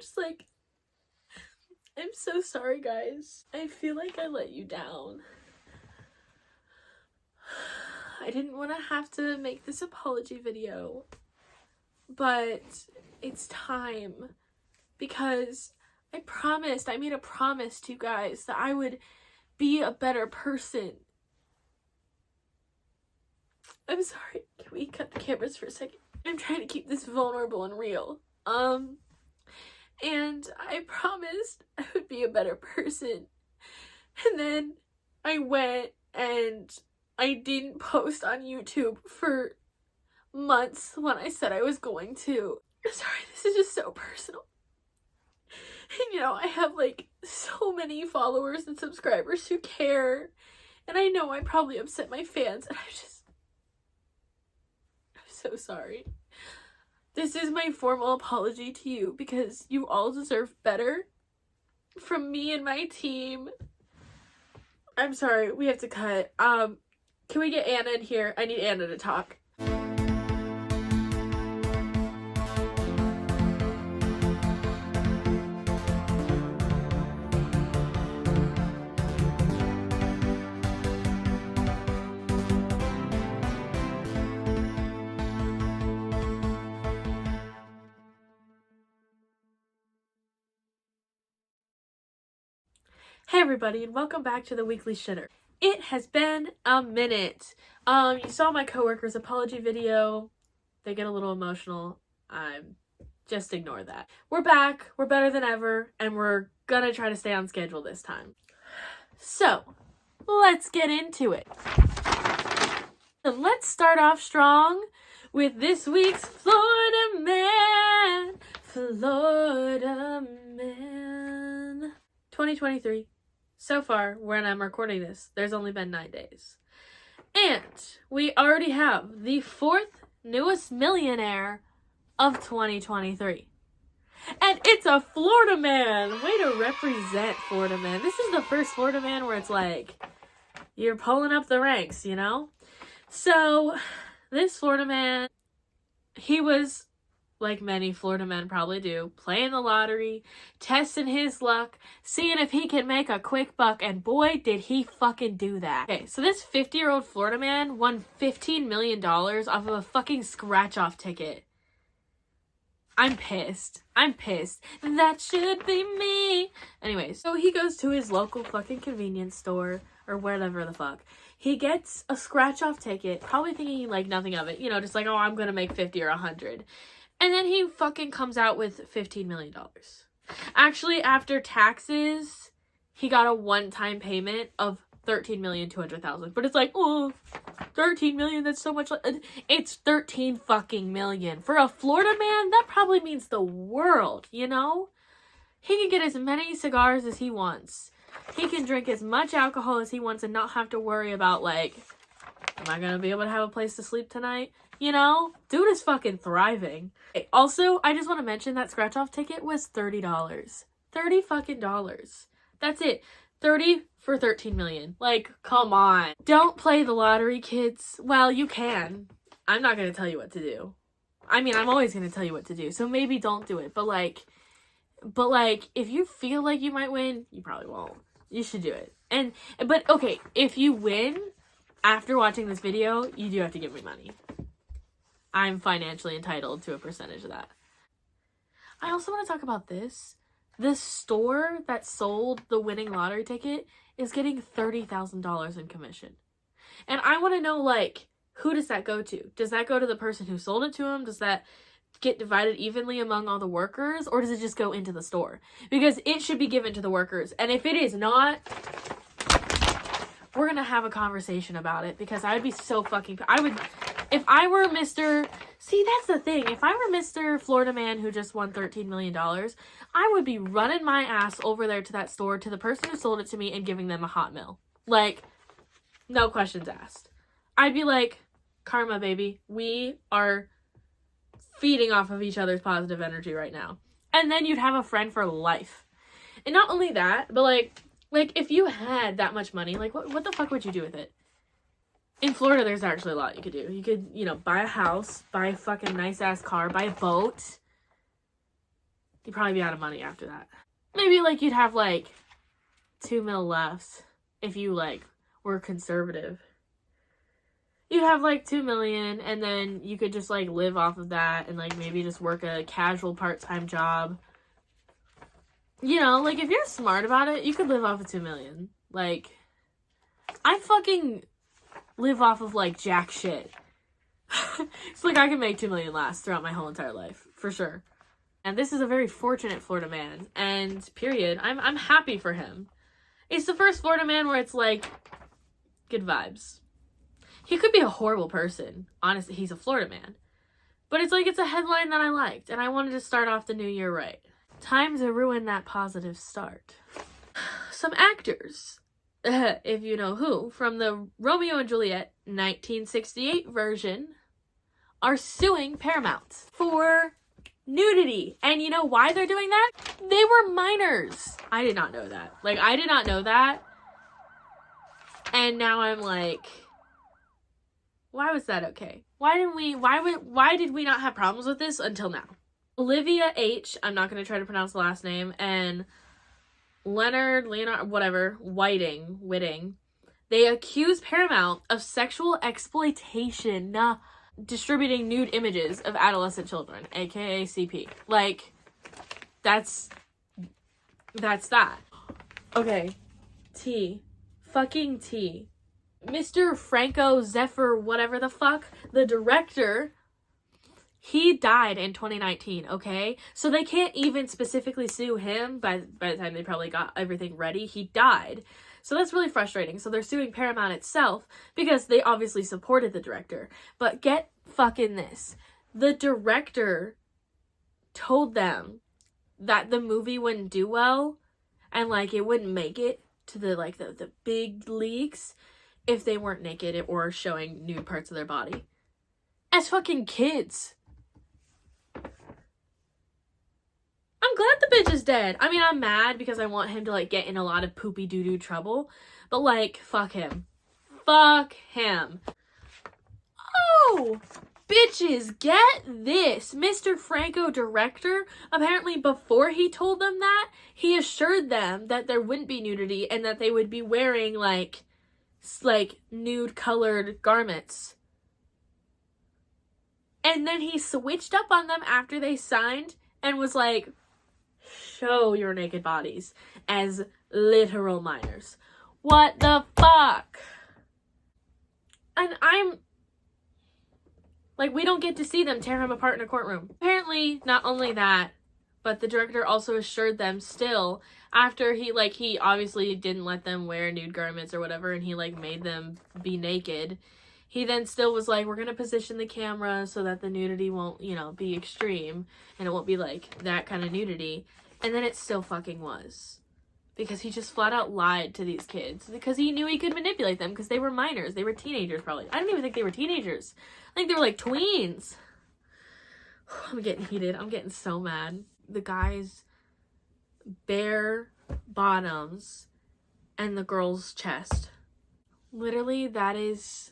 just like, I'm so sorry, guys. I feel like I let you down. I didn't want to have to make this apology video, but it's time, because I made a promise to you guys that I would be a better person. I'm sorry, can we cut the cameras for a second? I'm trying to keep this vulnerable and real. And I promised I would be a better person. And then I went and I didn't post on YouTube for months when I said I was going to. I'm sorry, this is just so personal. And you know, I have like so many followers and subscribers who care. And I know I probably upset my fans, and I'm so sorry. This is my formal apology to you, because you all deserve better from me and my team. I'm sorry, we have to cut. Can we get Anna in here? I need Anna to talk. Hey everybody, and welcome back to the Weekly Shitter. It has been a minute. You saw my coworker's apology video. They get a little emotional. Just ignore that. We're back, we're better than ever, and we're gonna try to stay on schedule this time. So, let's get into it. And let's start off strong with this week's Florida Man. Florida Man. 2023. So far, when I'm recording this, there's only been 9 days. And we already have the 4th newest millionaire of 2023. And it's a Florida man! Way to represent Florida man. This is the first Florida man where it's like, you're pulling up the ranks, you know? So, this Florida man, he was, like many Florida men probably do, playing the lottery, testing his luck, seeing if he can make a quick buck, and boy, did he fucking do that. Okay, so this 50-year-old Florida man won $15 million off of a fucking scratch-off ticket. I'm pissed. That should be me. Anyways, so he goes to his local fucking convenience store, or whatever the fuck. He gets a scratch-off ticket, probably thinking like nothing of it, you know, just like, oh, I'm gonna make 50 or 100. And then he fucking comes out with $15 million. Actually, after taxes, he got a one-time payment of $13,200,000. But it's like, oh, $13 million, that's so much. It's 13 fucking million. For a Florida man, that probably means the world, you know? He can get as many cigars as he wants. He can drink as much alcohol as he wants and not have to worry about, like, am I gonna be able to have a place to sleep tonight? You know? Dude is fucking thriving. Also, I just want to mention that scratch-off ticket was $30. $30 fucking dollars. That's it. 30 for 13 million. Like, come on. Don't play the lottery, kids. Well, you can. I'm not gonna tell you what to do. I mean, I'm always gonna tell you what to do, so maybe don't do it. But like, if you feel like you might win, you probably won't. You should do it. But okay, if you win after watching this video, you do have to give me money. I'm financially entitled to a percentage of that. I also want to talk about this. The store that sold the winning lottery ticket is getting $30,000 in commission. And I want to know, like, who does that go to? Does that go to the person who sold it to him? Does that get divided evenly among all the workers? Or does it just go into the store? Because it should be given to the workers. And if it is not, we're going to have a conversation about it. Because I would be so fucking... If I were Mr. See, that's the thing. If I were Mr. Florida man who just won $13 million, I would be running my ass over there to that store, to the person who sold it to me, and giving them a hot meal. Like, no questions asked. I'd be like, karma, baby. We are feeding off of each other's positive energy right now. And then you'd have a friend for life. And not only that, but like if you had that much money, like, what the fuck would you do with it? In Florida, there's actually a lot you could do. You could, you know, buy a house, buy a fucking nice-ass car, buy a boat. you'd probably be out of money after that. Maybe, like, you'd have, like, $2 million left if you, like, were conservative. You'd have, like, $2 million, and then you could just, like, live off of that and, like, maybe just work a casual part-time job. You know, like, if you're smart about it, you could live off of $2 million. Like, I fucking live off of, like, jack shit. It's like I can make $2 million last throughout my whole entire life, for sure. And this is a very fortunate Florida man, and period. I'm happy for him. It's the first Florida man where it's like, good vibes. He could be a horrible person. Honestly, he's a Florida man. But it's like, it's a headline that I liked, and I wanted to start off the new year right. Time to ruin that positive start. Some actors, if you know who, from the Romeo and Juliet 1968 version are suing Paramount for nudity. And you know why they're doing that? They were minors. I did not know that. Like, I did not know that. And now I'm like, why was that okay? Why did we not have problems with this until now? Olivia H, I'm not going to try to pronounce the last name, and Leonard, whatever, Whiting, they accuse Paramount of sexual exploitation, distributing nude images of adolescent children, aka CP. Like, that's that. Okay, fucking T. Mr. Franco Zephyr, whatever the fuck, the director, he died in 2019, okay? So they can't even specifically sue him by the time they probably got everything ready. He died. So that's really frustrating. So they're suing Paramount itself because they obviously supported the director. But get fucking this. The director told them that the movie wouldn't do well and, like, it wouldn't make it to the big leagues if they weren't naked or showing nude parts of their body. As fucking kids. I'm glad the bitch is dead. I mean, I'm mad because I want him to, like, get in a lot of poopy doo-doo trouble. But, like, fuck him. Fuck him. Oh! Bitches, get this. Mr. Franco, director, apparently before he told them that, he assured them that there wouldn't be nudity and that they would be wearing, like nude-colored garments. And then he switched up on them after they signed and was like, show your naked bodies as literal minors. What the fuck? And I'm like, we don't get to see them tear him apart in a courtroom. Apparently, not only that, but the director also assured them still, after he obviously didn't let them wear nude garments or whatever, and he, like, made them be naked. He then still was like, we're going to position the camera so that the nudity won't, you know, be extreme, and it won't be, like, that kind of nudity. And then it still fucking was. Because he just flat out lied to these kids. Because he knew he could manipulate them, because they were minors. They were teenagers, probably. I don't even think they were teenagers. I think they were, like, tweens. I'm getting heated. I'm getting so mad. The guy's bare bottoms and the girl's chest. Literally, that is...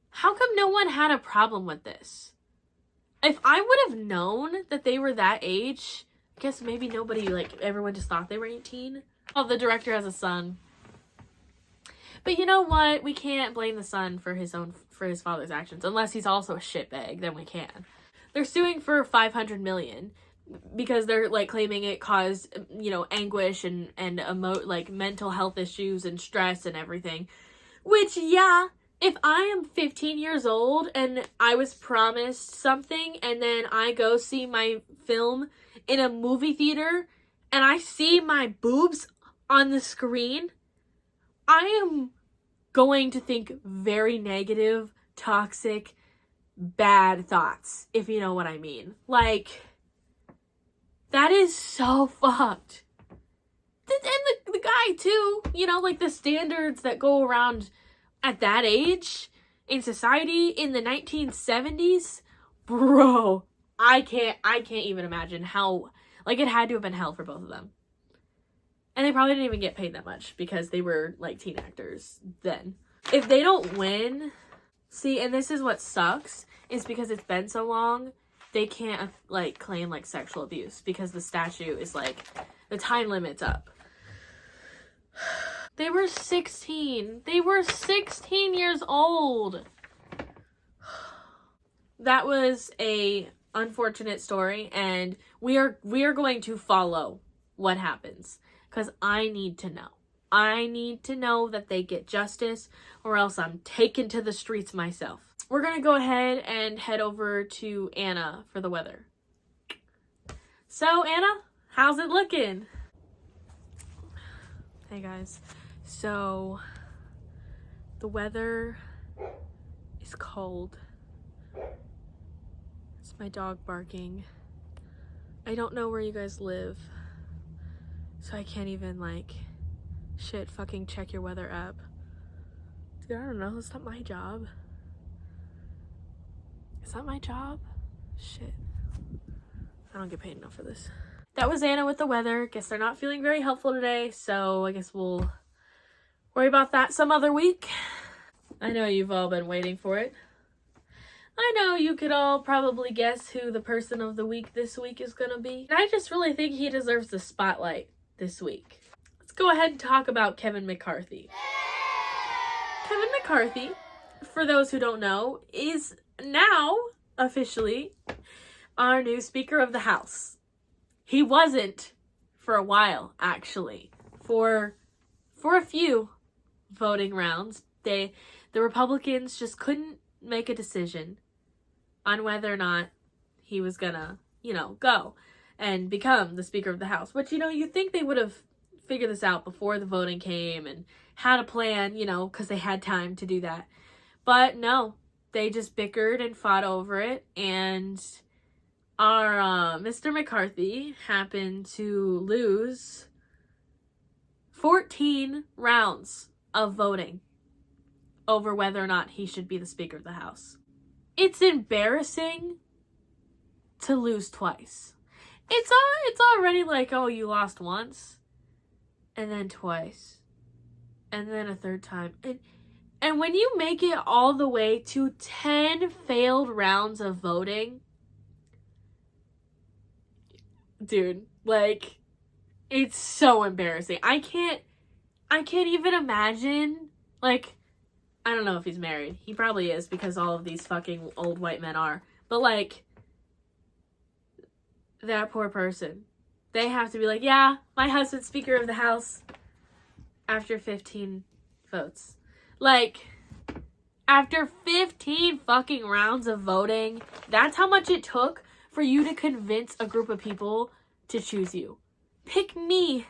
How come no one had a problem with this? If I would have known that they were that age, I guess maybe nobody, like, everyone just thought they were 18. Oh, the director has a son. But you know what? We can't blame the son for his father's actions. Unless he's also a shitbag, then we can. They're suing for $500 million because they're, like, claiming it caused, you know, anguish and mental health issues and stress and everything. Which, yeah, if I am 15 years old and I was promised something and then I go see my film in a movie theater and I see my boobs on the screen, I am going to think very negative, toxic, bad thoughts, if you know what I mean. Like, that is so fucked. And the guy, too, you know, like, the standards that go around at that age in society in the 1970s, bro, I can't even imagine how, like, it had to have been hell for both of them. And they probably didn't even get paid that much because they were, like, teen actors then. If they don't win, see, and this is what sucks, is because it's been so long they can't, like, claim, like, sexual abuse because the statute is, like, the time limit's up. They were 16. They were 16 years old. That was a unfortunate story, and we are going to follow what happens because I need to know. I need to know that they get justice, or else I'm taken to the streets myself. We're going to go ahead and head over to Anna for the weather. So, Anna, how's it looking? Hey, guys. So, the weather is cold. It's my dog barking. I don't know where you guys live, so I can't even, like, shit, fucking check your weather app. Dude, I don't know. It's not my job. It's not my job. Shit. I don't get paid enough for this. That was Anna with the weather. Guess they're not feeling very helpful today, so I guess we'll worry about that some other week. I know you've all been waiting for it. I know you could all probably guess who the person of the week this week is gonna be. I just really think he deserves the spotlight this week. Let's go ahead and talk about Kevin McCarthy. Kevin McCarthy, for those who don't know, is now officially our new Speaker of the House. He wasn't for a while, actually. For a few voting rounds, the Republicans just couldn't make a decision on whether or not he was gonna, go and become the Speaker of the House. Which, you'd think they would have figured this out before the voting came and had a plan, because they had time to do that. But no, they just bickered and fought over it, and our Mr. McCarthy happened to lose 14 rounds of voting over whether or not he should be the Speaker of the House. It's embarrassing to lose twice. It's already like, oh, you lost once, and then twice, and then a third time. And when you make it all the way to 10 failed rounds of voting, dude, like, it's so embarrassing. I can't even imagine, like, I don't know if he's married. He probably is, because all of these fucking old white men are. But, like, that poor person. They have to be like, yeah, my husband's Speaker of the House after 15 votes. Like, after 15 fucking rounds of voting, that's how much it took for you to convince a group of people to choose you. Pick me.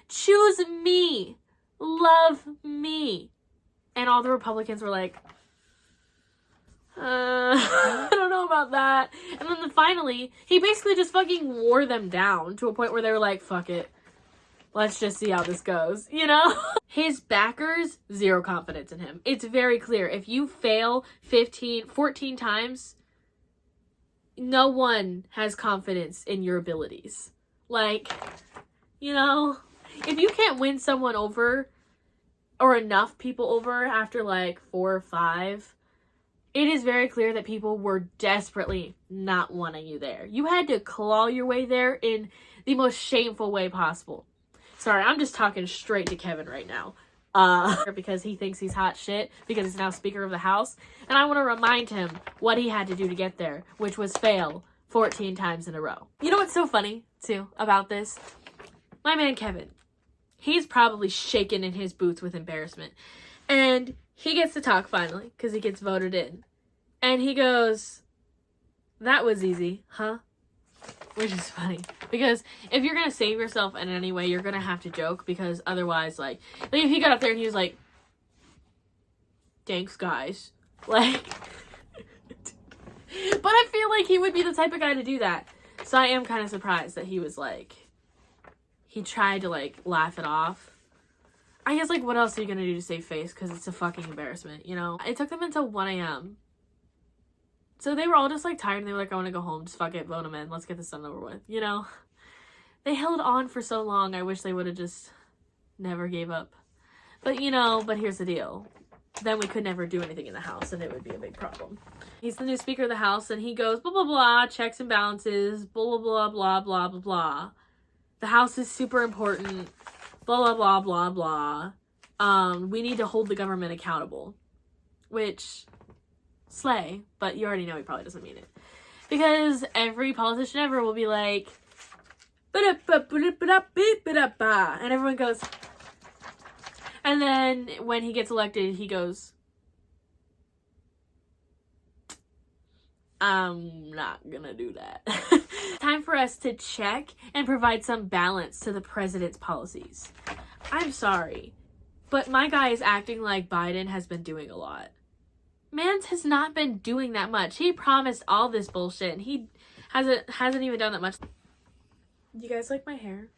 Choose me. Love me. And all the Republicans were like, I don't know about that. And then finally, he basically just fucking wore them down to a point where they were like, fuck it. Let's just see how this goes, His backers, zero confidence in him. It's very clear. If you fail 14 times, no one has confidence in your abilities. Like, if you can't win someone over, or enough people over after like 4 or 5, it is very clear that people were desperately not wanting you there. You had to claw your way there in the most shameful way possible. Sorry, I'm just talking straight to Kevin right now. Because he thinks he's hot shit, because he's now Speaker of the House. And I want to remind him what he had to do to get there, which was fail 14 times in a row. You know what's so funny, too, about this? My man Kevin. He's probably shaking in his boots with embarrassment. And he gets to talk finally, because he gets voted in. And he goes, that was easy, huh? Which is funny. Because if you're going to save yourself in any way, you're going to have to joke. Because otherwise, like if he got up there and he was like, thanks, guys. Like, but I feel like he would be the type of guy to do that. So I am kind of surprised that he was like, he tried to, like, laugh it off. I guess, like, what else are you gonna do to save face? Because it's a fucking embarrassment, It took them until 1 a.m. So they were all just, like, tired, and they were like, I want to go home. Just fuck it, vote them in. Let's get this done over with, They held on for so long. I wish they would have just never gave up. But, but here's the deal. Then we could never do anything in the House, and it would be a big problem. He's the new Speaker of the House, and he goes, blah, blah, blah, checks and balances, blah, blah, blah, blah, blah, blah. The House is super important, blah, blah, blah, blah, blah. We need to hold the government accountable. Which, slay, but you already know he probably doesn't mean it. Because every politician ever will be like, and everyone goes, and then when he gets elected, he goes, I'm not gonna do that. Time for us to check and provide some balance to the president's policies. I'm sorry, but my guy is acting like Biden has been doing a lot. Mans has not been doing that much. He promised all this bullshit, and he hasn't even done that much. You guys like my hair?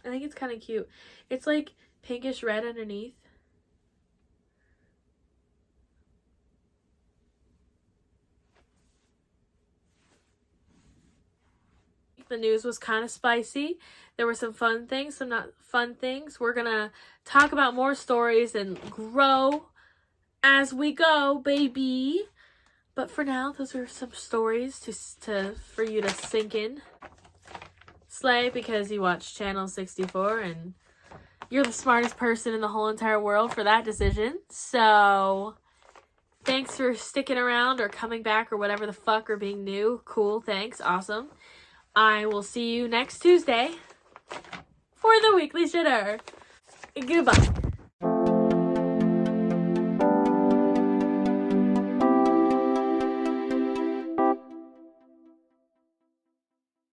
I think it's kind of cute. It's like pinkish red underneath. The news was kind of spicy. There were some fun things, some not fun things. We're gonna talk about more stories and grow as we go, baby. But for now, those are some stories for you to sink in. Slay, because you watch Channel 64 and you're the smartest person in the whole entire world for that decision. So thanks for sticking around or coming back or whatever the fuck, or being new. Cool, thanks, awesome. I will see you next Tuesday for the Weekly Shitter. Goodbye.